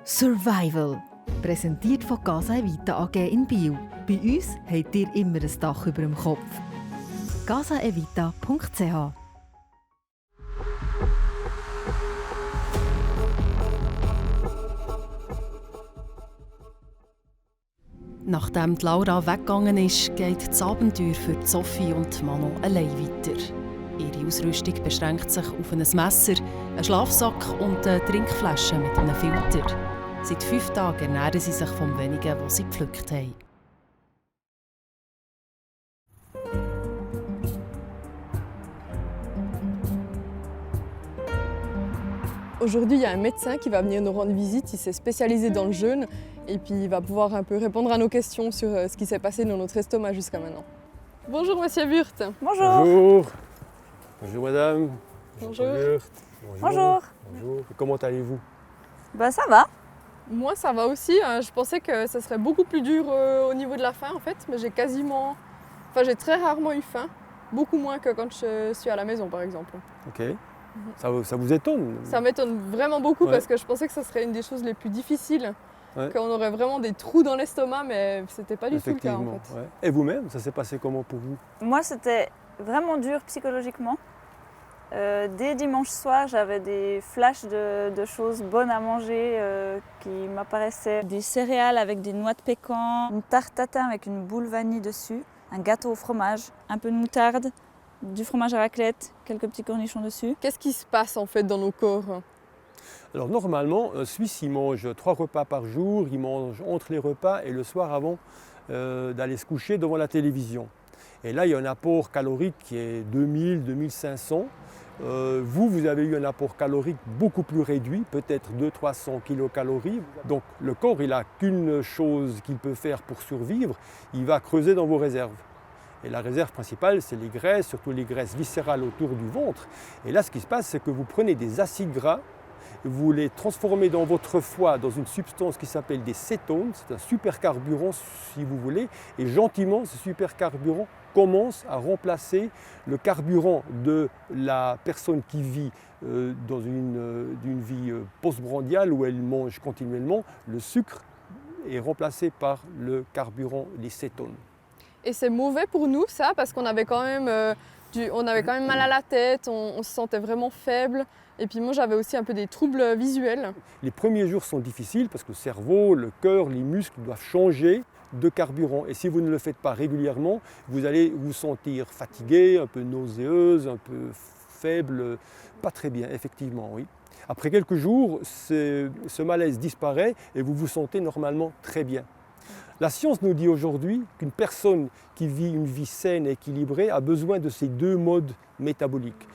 Survival. Präsentiert von Casa Evita AG in Biel. Bei uns habt ihr immer ein Dach über dem Kopf. casaevita.ch. Nachdem Laura weggegangen ist, geht das Abenteuer für Sophie und Mano allein weiter. Ihre Ausrüstung beschränkt sich auf ein Messer, einen Schlafsack und eine Trinkflasche mit einem Filter. Seit 5 Tagen ernähren sie sich vom Wenigen, was sie gepflückt haben. Aujourd'hui, il y a un médecin qui va venir nous rendre visite. Il s'est spécialisé dans le jeûne et puis il va pouvoir un peu répondre à nos questions sur ce qui s'est passé dans notre estomac jusqu'à maintenant. Bonjour Monsieur Wurt. Bonjour. Bonjour. Bonjour madame. Bonjour. Bonjour. Bonjour. Et comment allez-vous? Ça va. Moi ça va aussi. Je pensais que ça serait beaucoup plus dur au niveau de la faim en fait, mais j'ai très rarement eu faim. Beaucoup moins que quand je suis à la maison par exemple. Ok. Ça vous étonne? Ça m'étonne vraiment beaucoup parce que je pensais que ça serait une des choses les plus difficiles. Qu'on aurait vraiment des trous dans l'estomac, mais c'était pas du tout le cas en fait. Ouais. Et vous-même, ça s'est passé comment pour vous? Moi, c'était vraiment dur psychologiquement. Dès dimanche soir, j'avais des flashs de choses bonnes à manger qui m'apparaissaient. Des céréales avec des noix de pécan, une tarte tatin avec une boule vanille dessus, un gâteau au fromage, un peu de moutarde, du fromage à raclette, quelques petits cornichons dessus. Qu'est-ce qui se passe en fait dans nos corps? Alors normalement, un Suisse, il mange 3 repas par jour, il mange entre les repas et le soir avant d'aller se coucher devant la télévision. Et là, il y a un apport calorique qui est 2000-2500. Vous avez eu un apport calorique beaucoup plus réduit, peut-être 200-300 kilocalories. Donc le corps, il n'a qu'une chose qu'il peut faire pour survivre, il va creuser dans vos réserves. Et la réserve principale, c'est les graisses, surtout les graisses viscérales autour du ventre. Et là, ce qui se passe, c'est que vous prenez des acides gras, vous les transformez dans votre foie dans une substance qui s'appelle des cétones, c'est un supercarburant si vous voulez, et gentiment ce supercarburant commence à remplacer le carburant de la personne qui vit dans une vie postprandiale où elle mange continuellement. Le sucre est remplacé par le carburant, les cétones. Et c'est mauvais pour nous ça, parce qu'on avait quand même, mal à la tête, on se sentait vraiment faible. Et puis moi j'avais aussi un peu des troubles visuels. Les premiers jours sont difficiles parce que le cerveau, le cœur, les muscles doivent changer de carburant. Et si vous ne le faites pas régulièrement, vous allez vous sentir fatigué, un peu nauséeuse, un peu faible, pas très bien, effectivement, oui. Après quelques jours, ce malaise disparaît et vous vous sentez normalement très bien. La science nous dit aujourd'hui qu'une personne qui vit une vie saine et équilibrée a besoin de ces 2 modes métaboliques.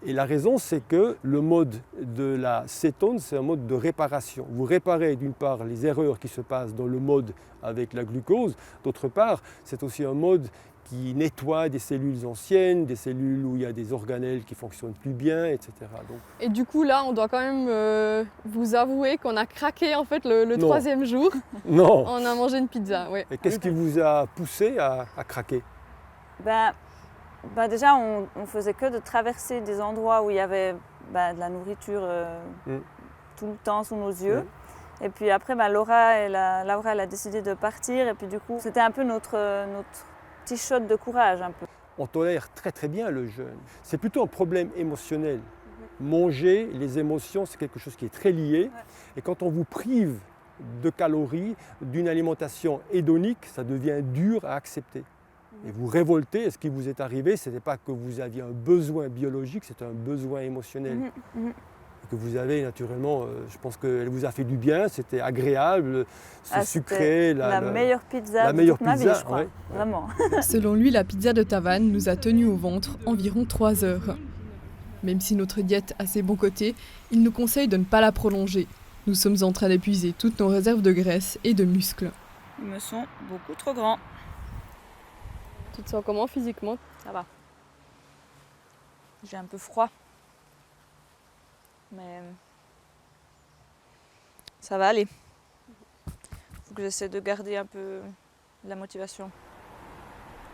Et la raison, c'est que le mode de la cétone, c'est un mode de réparation. Vous réparez d'une part les erreurs qui se passent dans le mode avec la glucose, d'autre part, c'est aussi un mode qui nettoie des cellules anciennes, des cellules où il y a des organelles qui ne fonctionnent plus bien, etc. Donc... Et du coup, là, on doit quand même vous avouer qu'on a craqué en fait le 3e jour. Non. On a mangé une pizza, oui. Et qu'est-ce qui vous a poussé à craquer? Déjà, on faisait que de traverser des endroits où il y avait de la nourriture tout le temps sous nos yeux. Et puis après, Laura, elle a décidé de partir. Et puis du coup, c'était un peu notre petit shot de courage. Un peu. On tolère très très bien le jeûne. C'est plutôt un problème émotionnel. Manger, les émotions, c'est quelque chose qui est très lié. Et quand on vous prive de calories, d'une alimentation hédonique, ça devient dur à accepter. Et vous révoltez, et ce qui vous est arrivé, ce n'était pas que vous aviez un besoin biologique, c'était un besoin émotionnel. Et que vous avez naturellement, je pense qu'elle vous a fait du bien, c'était agréable, sucré. La meilleure pizza de toute ma vie, je crois. Ouais. Vraiment. Selon lui, la pizza de Tavannes nous a tenus au ventre environ 3 heures. Même si notre diète a ses bons côtés, il nous conseille de ne pas la prolonger. Nous sommes en train d'épuiser toutes nos réserves de graisse et de muscles. Ils me sont beaucoup trop grands. Tu te sens comment physiquement? Ça va. J'ai un peu froid. Mais ça va aller. Faut que j'essaie de garder un peu la motivation.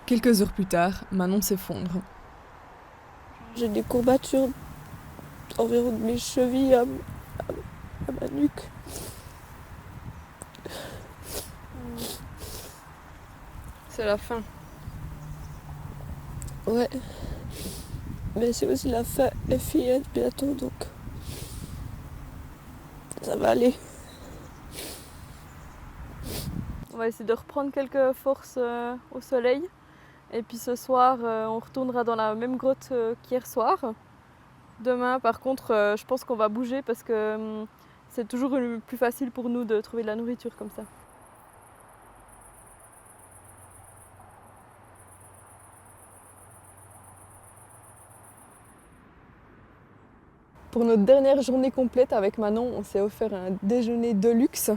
Quelques heures plus tard, Manon s'effondre. J'ai des courbatures environ de mes chevilles à ma nuque. C'est la fin. Ouais. Mais c'est aussi la fin F1 bientôt, donc ça va aller. On va essayer de reprendre quelques forces au soleil. Et puis ce soir, on retournera dans la même grotte qu'hier soir. Demain, par contre, je pense qu'on va bouger parce que c'est toujours plus facile pour nous de trouver de la nourriture comme ça. Pour notre dernière journée complète avec Manon, on s'est offert un déjeuner de luxe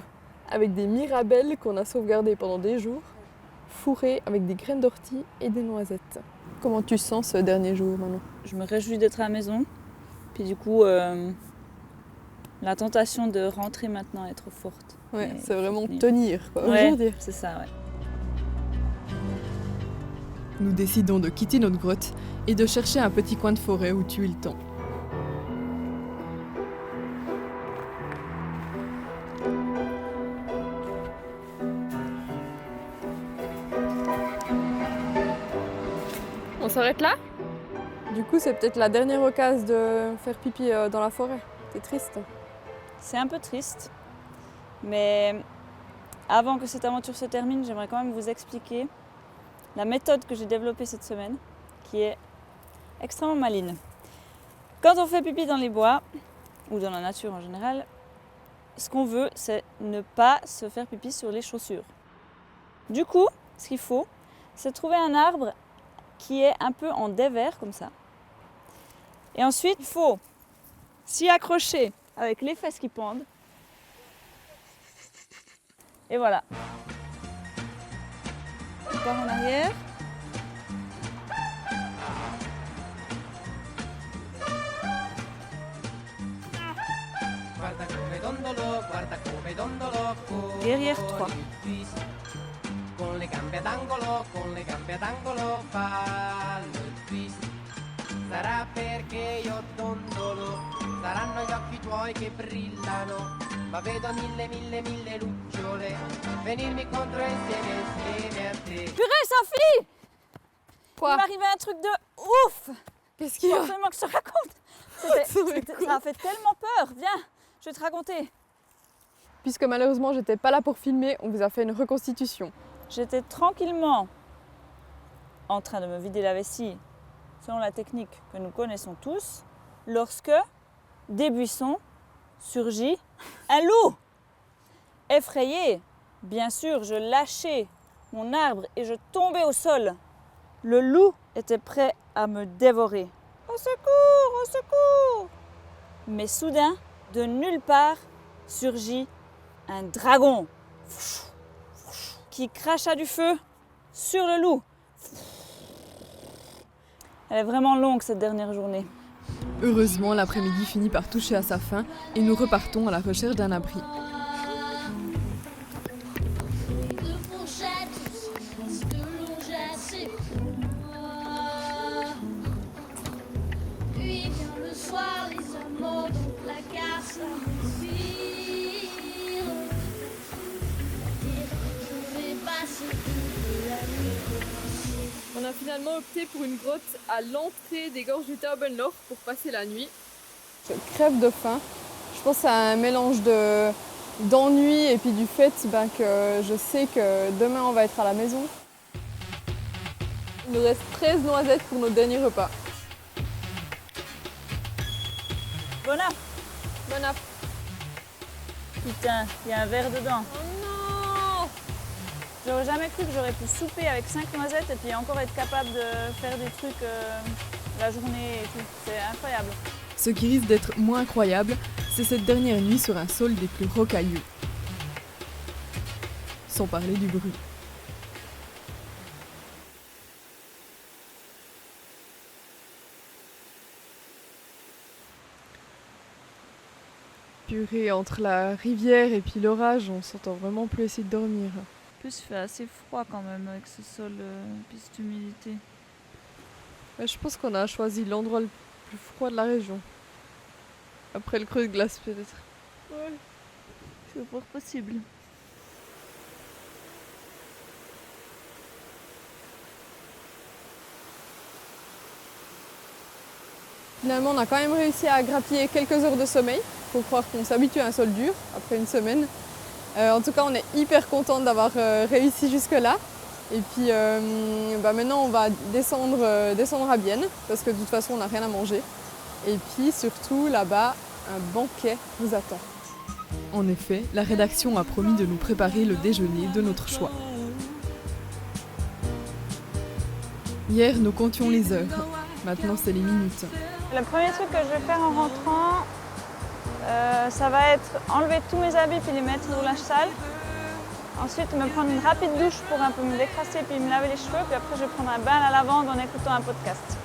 avec des mirabelles qu'on a sauvegardées pendant des jours, fourrées avec des graines d'ortie et des noisettes. Comment tu sens ce dernier jour, Manon? Je me réjouis d'être à la maison. Puis du coup, la tentation de rentrer maintenant est trop forte. Ouais, Et c'est vraiment finir. tenir, quoi. Ouais, Aujourd'hui. c'est ça, ouais. Nous décidons de quitter notre grotte et de chercher un petit coin de forêt où tuer le temps. On s'arrête là? Du coup, c'est peut-être la dernière occasion de faire pipi dans la forêt. C'est triste. C'est un peu triste, mais avant que cette aventure se termine, j'aimerais quand même vous expliquer la méthode que j'ai développée cette semaine, qui est extrêmement maligne. Quand on fait pipi dans les bois, ou dans la nature en général, ce qu'on veut, c'est ne pas se faire pipi sur les chaussures. Du coup, ce qu'il faut, c'est trouver un arbre qui est un peu en dévers, comme ça. Et ensuite, il faut s'y accrocher avec les fesses qui pendent. Et voilà. On part en arrière. Guerrière 3. Con le gambe ad angolo fallo il twist. Sarà perché io dondolo, saranno gli occhi tuoi che brillano, ma vedo mille lucciole venirmi contro insieme a te. Purée, Sophie! Quoi? Il m'arrivait un truc de ouf! Qu'est-ce qu'il y Faut a? absolument que je te raconte. Ça a fait tellement peur. Viens, je vais te raconter. Puisque malheureusement, j'étais pas là pour filmer, on vous a fait une reconstitution. J'étais tranquillement en train de me vider la vessie, selon la technique que nous connaissons tous, lorsque des buissons surgit un loup. Effrayé, bien sûr, je lâchai mon arbre et je tombais au sol. Le loup était prêt à me dévorer. Au secours, au secours! Mais soudain, de nulle part, surgit un dragon qui cracha du feu sur le loup. Elle est vraiment longue cette dernière journée. Heureusement, l'après-midi finit par toucher à sa fin et nous repartons à la recherche d'un abri. Puis vient le soir, les amours dans le placard s'amourent. Je vais passer toute la nuit. On a finalement opté pour une grotte à l'entrée des gorges du Taubenloch pour passer la nuit. Je crève de faim. Je pense que c'est un mélange d'ennui et puis du fait que je sais que demain on va être à la maison. Il nous reste 13 noisettes pour notre dernier repas. Bon app. Bon app. Putain, il y a un verre dedans. Oh non! J'aurais jamais cru que j'aurais pu souper avec 5 noisettes et puis encore être capable de faire des trucs la journée et tout. C'est incroyable. Ce qui risque d'être moins incroyable, c'est cette dernière nuit sur un sol des plus rocailleux. Sans parler du bruit. Purée, entre la rivière et puis l'orage, on s'entend vraiment plus essayer de dormir. En plus, il fait assez froid quand même avec ce sol et cette humidité. Ouais, je pense qu'on a choisi l'endroit le plus froid de la région. Après le creux de glace peut-être. Ouais, c'est fort possible. Finalement, on a quand même réussi à grappiller quelques heures de sommeil. Il faut croire qu'on s'habitue à un sol dur après une semaine. En tout cas, on est hyper contente d'avoir réussi jusque-là. Et puis maintenant, on va descendre à Bienne parce que de toute façon, on n'a rien à manger. Et puis surtout, là-bas, un banquet nous attend. En effet, la rédaction a promis de nous préparer le déjeuner de notre choix. Hier, nous comptions les heures. Maintenant, c'est les minutes. Le premier truc que je vais faire en rentrant, ça va être enlever tous mes habits puis les mettre au linge sale. Ensuite, me prendre une rapide douche pour un peu me décrasser puis me laver les cheveux. Puis après, je vais prendre un bain à la lavande en écoutant un podcast.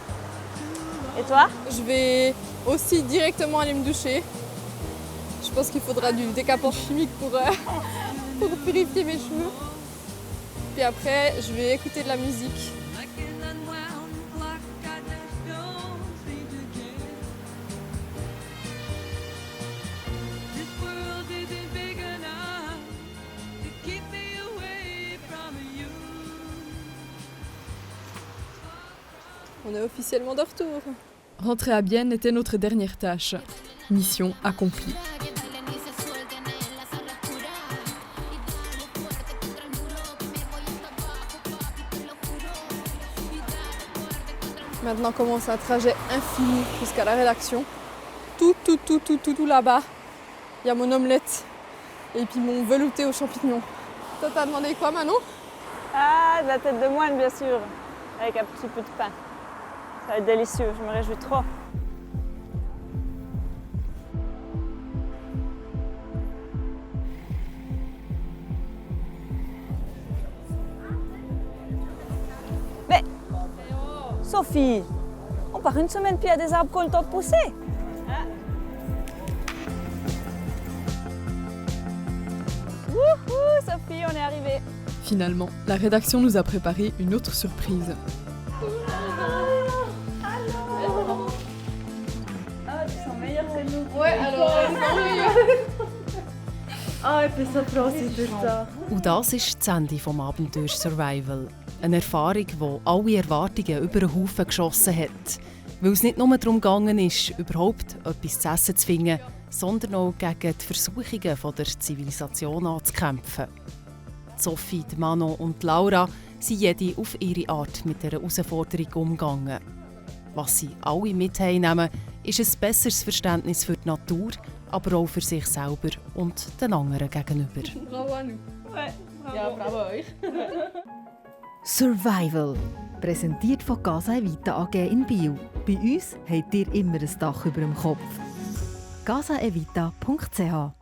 Et toi? Je vais aussi directement aller me doucher. Je pense qu'il faudra du décapant chimique pour purifier mes cheveux. Puis après, je vais écouter de la musique. On est officiellement de retour. Rentrer à Bienne était notre dernière tâche. Mission accomplie. Maintenant commence un trajet infini jusqu'à la rédaction. Tout là-bas. Il y a mon omelette et puis mon velouté aux champignons. Toi, t'as demandé quoi, Manon? Ah, de la tête de moine, bien sûr, avec un petit peu de pain. Ça va être délicieux, je me réjouis trop. Mais, Sophie, on part une semaine puis il y a des arbres qui ont le temps de pousser. Wouhou, Sophie, on est arrivés. Finalement, la rédaction nous a préparé une autre surprise. Ah, tu sens meilleur que nous. Ouais, alors... Ah, ich bin so froh, dass du da. Und das ist das Ende des Abenteuers Survival. Eine Erfahrung, die alle Erwartungen über den Haufen geschossen hat. Weil es nicht nur darum gegangen ist, überhaupt etwas zu essen zu finden, sondern auch gegen die Versuchungen von der Zivilisation anzukämpfen. Sophie, Manon und Laura sind jede auf ihre Art mit dieser Herausforderung umgegangen. Was sie alle mit heimnehmen, ist ein besseres Verständnis für die Natur, aber auch für sich selber und den anderen gegenüber. Bravo à nous. Ouais, bravo. Ja, bravo euch. Survival. Präsentiert von Casa Evita AG in Biel. Bei uns habt ihr immer ein Dach über dem Kopf. casaevita.ch